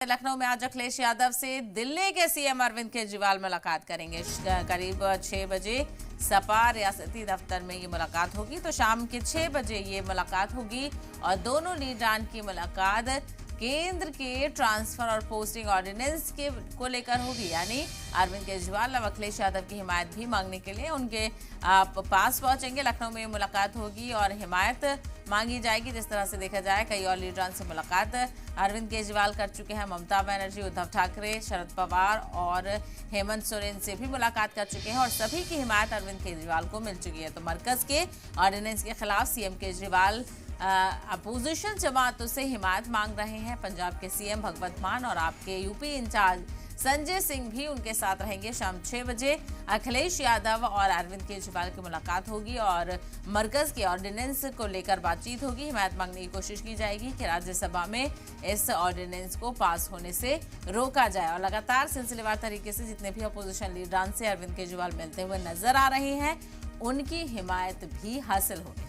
लखनऊ में आज अखिलेश यादव से दिल्ली के सीएम अरविंद केजरीवाल मुलाकात करेंगे। करीब 6 बजे सपा रियासती दफ्तर में ये मुलाकात होगी। तो शाम के 6 बजे ये मुलाकात होगी और दोनों लीडरान की मुलाकात केंद्र के ट्रांसफर और पोस्टिंग ऑर्डिनेंस के को लेकर होगी। यानी अरविंद केजरीवाल अब अखिलेश यादव की हिमायत भी मांगने के लिए उनके पास पहुंचेंगे। लखनऊ में मुलाकात होगी और हिमायत मांगी जाएगी। जिस तरह से देखा जाए, कई और लीडरान से मुलाकात अरविंद केजरीवाल कर चुके हैं। ममता बनर्जी, उद्धव ठाकरे, शरद पवार और हेमंत सोरेन से भी मुलाकात कर चुके हैं और सभी की हिमायत अरविंद केजरीवाल को मिल चुकी है। तो मरकज के ऑर्डिनेंस के खिलाफ सीएम केजरीवाल अपोजिशन जमातों से हिमायत मांग रहे हैं। पंजाब के सीएम भगवंत मान और आपके यूपी इंचार्ज संजय सिंह भी उनके साथ रहेंगे। शाम 6 बजे अखिलेश यादव और अरविंद केजरीवाल की मुलाकात होगी और मरकज के ऑर्डिनेंस को लेकर बातचीत होगी। हिमायत मांगने की कोशिश की जाएगी कि राज्यसभा में इस ऑर्डिनेंस को पास होने से रोका जाए। और लगातार सिलसिलेवार तरीके से जितने भी अपोजिशन लीडरान से अरविंद केजरीवाल मिलते हुए नजर आ रहे हैं, उनकी हिमायत भी हासिल होगी।